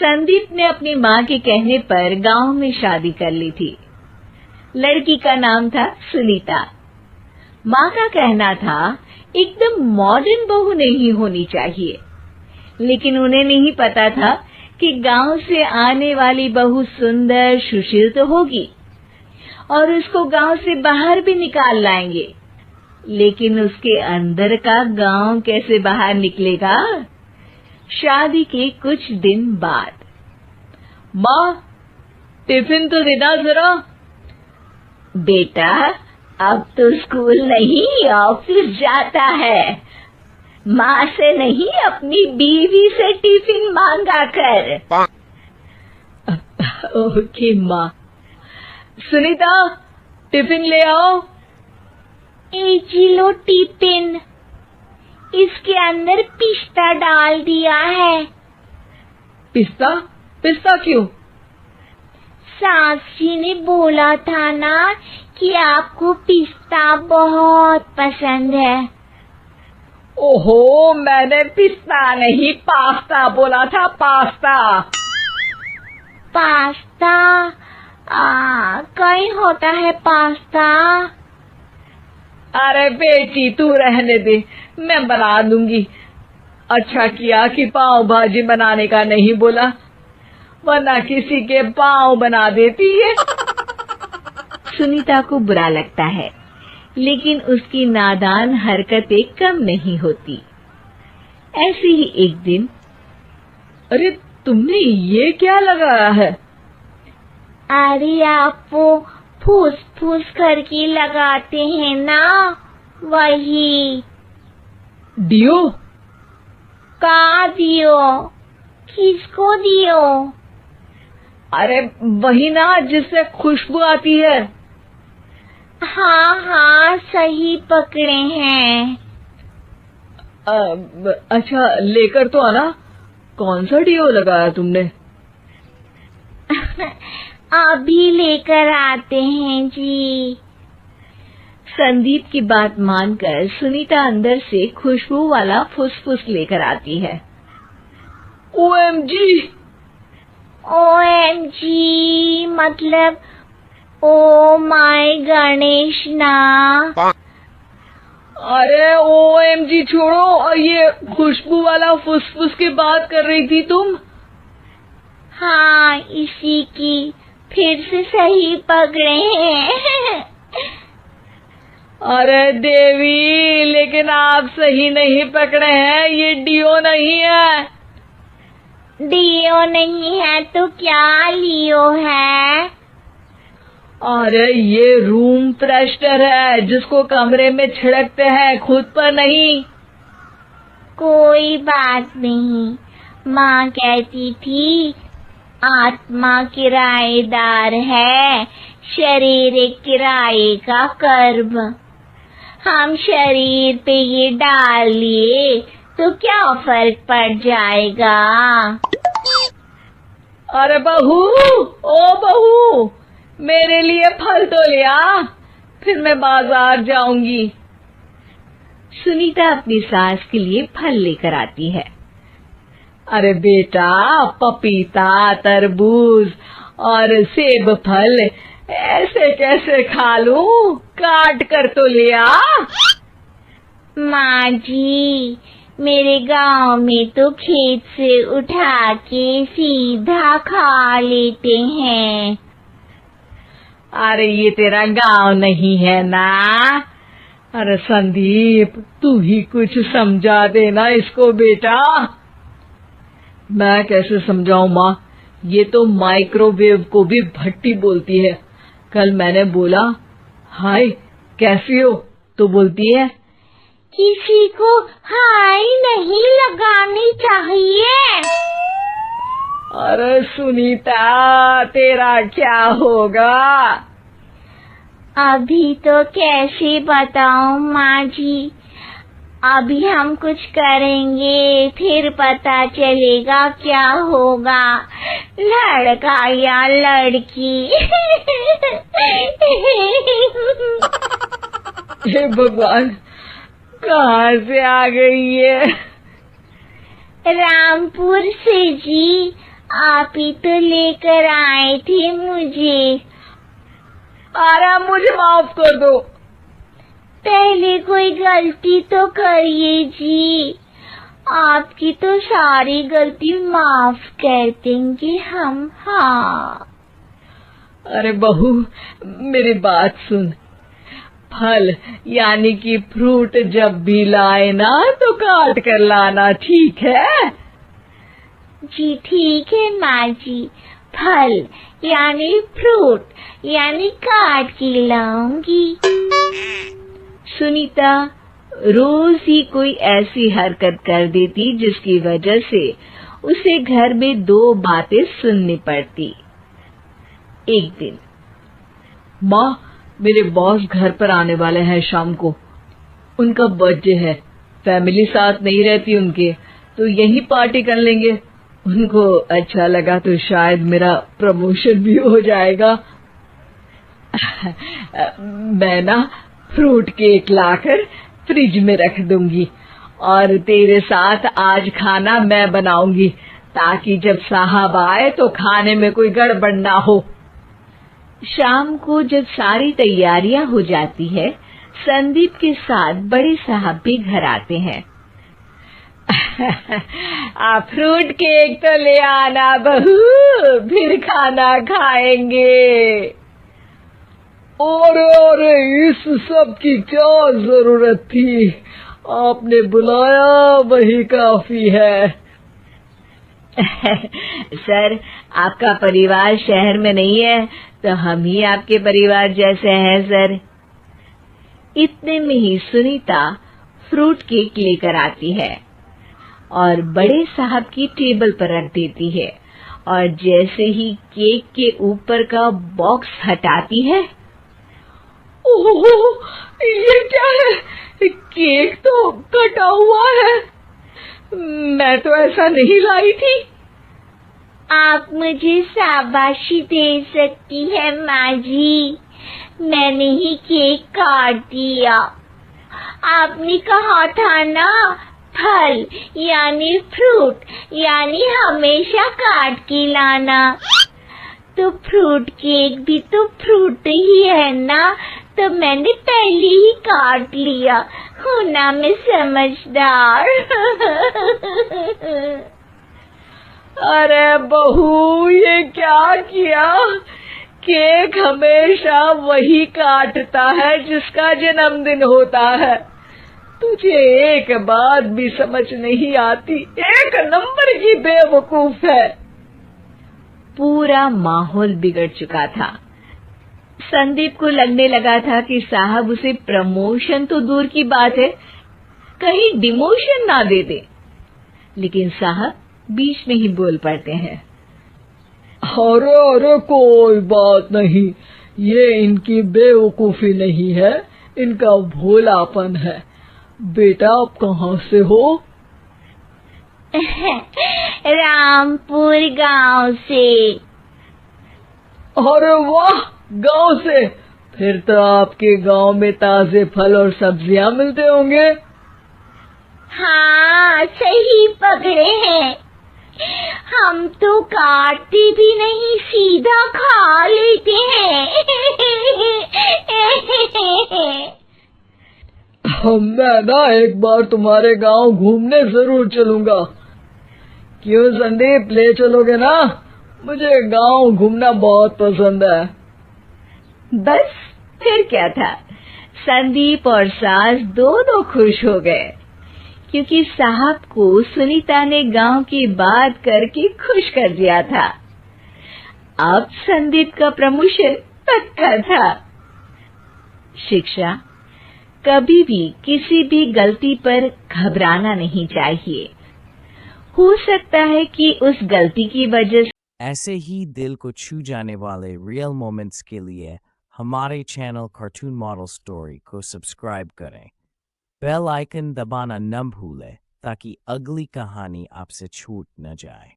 संदीप ने अपनी माँ के कहने पर गांव में शादी कर ली थी। लड़की का नाम था सुनीता। माँ का कहना था एकदम मॉडर्न बहू नहीं होनी चाहिए, लेकिन उन्हें नहीं पता था कि गांव से आने वाली बहू सुंदर सुशील तो होगी और उसको गांव से बाहर भी निकाल लाएंगे, लेकिन उसके अंदर का गांव कैसे बाहर निकलेगा। शादी के कुछ दिन बाद, माँ टिफिन तो देना जरा। बेटा अब तो स्कूल नहीं ऑफिस जाता है, माँ से नहीं अपनी बीवी से टिफिन मांगा कर। ओके माँ। सुनीता टिफिन ले आओ। लो टिफिन, इसके अंदर पिस्ता डाल दिया है। पिस्ता? पिस्ता क्यों? सास जी ने बोला था ना कि आपको पिस्ता बहुत पसंद है। ओहो, मैंने पिस्ता नहीं पास्ता बोला था, पास्ता। पास्ता? कहीं होता है पास्ता? अरे बेटी तू रहने दे, मैं बना दूंगी। अच्छा किया कि पाव भाजी बनाने का नहीं बोला, वरना किसी के पाव बना देती है। सुनीता को बुरा लगता है, लेकिन उसकी नादान हरकतें कम नहीं होती। ऐसे ही एक दिन, अरे तुमने ये क्या लगाया है? अरे आप वो फूस फूस करके लगाते हैं ना, वही। डियो? का दियो? किसको दियो? अरे वही ना जिससे खुशबू आती है। हाँ सही पकड़े हैं। अच्छा लेकर तो आना। कौन सा डियो लगाया तुमने? अभी लेकर आते हैं जी। संदीप की बात मानकर सुनीता अंदर से खुशबू वाला फुसफुस लेकर आती है। ओएमजी! ओएमजी मतलब ओ माय गणेश ना। अरे ओएमजी छोड़ो, और ये खुशबू वाला फुसफुस की बात कर रही थी तुम? हाँ इसी की, फिर से सही पकड़े हैं। अरे देवी, लेकिन आप सही नहीं पकड़े हैं, ये डियो नहीं है। डियो नहीं है तो क्या लियो है? अरे ये रूम फ्रेशनर है, जिसको कमरे में छिड़कते हैं, खुद पर नहीं। कोई बात नहीं, माँ कहती थी आत्मा किराएदार है, शरीर एक किराए का कर्म। हम शरीर पे ये डाल लिए तो क्या फर्क पड़ जाएगा। अरे बहू, ओ बहू, मेरे लिए फल तो ले आ, फिर मैं बाजार जाऊंगी। सुनीता अपनी सास के लिए फल लेकर आती है। अरे बेटा, पपीता, तरबूज और सेब फल ऐसे कैसे खा लूं? काट कर तो ले आ। माँ जी, मेरे गांव में तो खेत से उठा के सीधा खा लेते हैं। अरे ये तेरा गांव नहीं है ना। अरे संदीप, तू ही कुछ समझा देना इसको बेटा। मैं कैसे समझाऊं माँ, ये तो माइक्रोवेव को भी भट्टी बोलती है। कल मैंने बोला हाय कैसी हो, तो बोलती है किसी को हाय नहीं लगानी चाहिए। अरे सुनीता, तेरा क्या होगा? अभी तो कैसे बताऊं माँ जी, अभी हम कुछ करेंगे फिर पता चलेगा क्या होगा, लड़का या लड़की। हे भगवान, कहाँ से आ गई है? रामपुर से जी, आप ही तो लेकर आए थे मुझे। आराम, मुझे माफ कर दो। पहले कोई गलती तो करिए जी, आपकी तो सारी गलती माफ कर देंगे हम। हाँ। अरे बहू, मेरी बात सुन। फल यानी कि फ्रूट जब भी लाए ना तो काट कर लाना, ठीक है? जी ठीक है माँ जी, फल यानी फ्रूट यानी काट के लाऊंगी। सुनीता रोज ही कोई ऐसी हरकत कर देती जिसकी वजह से उसे घर में दो बातें सुननी पड़ती। एक दिन, माँ, मेरे बॉस घर पर आने वाले हैं शाम को। उनका बर्थडे है, फैमिली साथ नहीं रहती उनके, तो यही पार्टी कर लेंगे। उनको अच्छा लगा तो शायद मेरा प्रमोशन भी हो जाएगा। मैं ना फ्रूट केक लाकर फ्रिज में रख दूंगी और तेरे साथ आज खाना मैं बनाऊंगी, ताकि जब साहब आए तो खाने में कोई गड़बड़ ना हो। शाम को जब सारी तैयारियां हो जाती है, संदीप के साथ बड़े साहब भी घर आते हैं। आप फ्रूट केक तो ले आना बहू, फिर खाना खाएंगे। और इस सब की क्या जरूरत थी? आपने बुलाया वही काफी है। सर, आपका परिवार शहर में नहीं है तो हम ही आपके परिवार जैसे हैं सर। इतने में ही सुनीता फ्रूट केक लेकर आती है और बड़े साहब की टेबल पर रख देती है, और जैसे ही केक के ऊपर का बॉक्स हटाती है, ओह, ये क्या है? केक तो कटा हुआ है। मैं तो ऐसा नहीं लाई थी। आप मुझे शाबाशी दे सकती है माँ जी, मैंने ही केक काट दिया। आपने कहा था ना, फल यानी फ्रूट यानी हमेशा काट के लाना, तो फ्रूट केक भी तो फ्रूट ही है ना, तो मैंने पहले ही काट लिया। हूँ ना मैं समझदार। अरे बहू, ये क्या किया? केक हमेशा वही काटता है जिसका जन्मदिन होता है। तुझे एक बात भी समझ नहीं आती, एक नंबर की बेवकूफ है। पूरा माहौल बिगड़ चुका था। संदीप को लगने लगा था कि साहब उसे प्रमोशन तो दूर की बात है, कहीं डिमोशन ना दे दे, लेकिन साहब बीच में ही बोल पड़ते हैं। अरे कोई बात नहीं, ये इनकी बेवकूफी नहीं है, इनका भोलापन है। बेटा, आप कहाँ से हो? रामपुर गांव से। अरे वाह, गांव से? फिर तो आपके गांव में ताजे फल और सब्जियां मिलते होंगे। हाँ, सही पकड़े हैं। हम तो काटते भी नहीं, सीधा खा लेते हैं। मैं ना एक बार तुम्हारे गांव घूमने जरूर चलूंगा। क्यों संदीप, ले चलोगे ना? मुझे गांव घूमना बहुत पसंद है। बस फिर क्या था, संदीप और सास दोनों खुश हो गए, क्योंकि साहब को सुनीता ने गांव की बात करके खुश कर दिया था। अब संदीप का प्रमोशन पक्का था। शिक्षा, कभी भी किसी भी गलती पर घबराना नहीं चाहिए। हो सकता है कि उस गलती की वजह से ऐसे ही दिल को छू जाने वाले रियल मोमेंट्स के लिए हमारे चैनल कार्टून मॉडल स्टोरी को सब्सक्राइब करें। बेल आइकन दबाना न भूलें ताकि अगली कहानी आपसे छूट न जाए।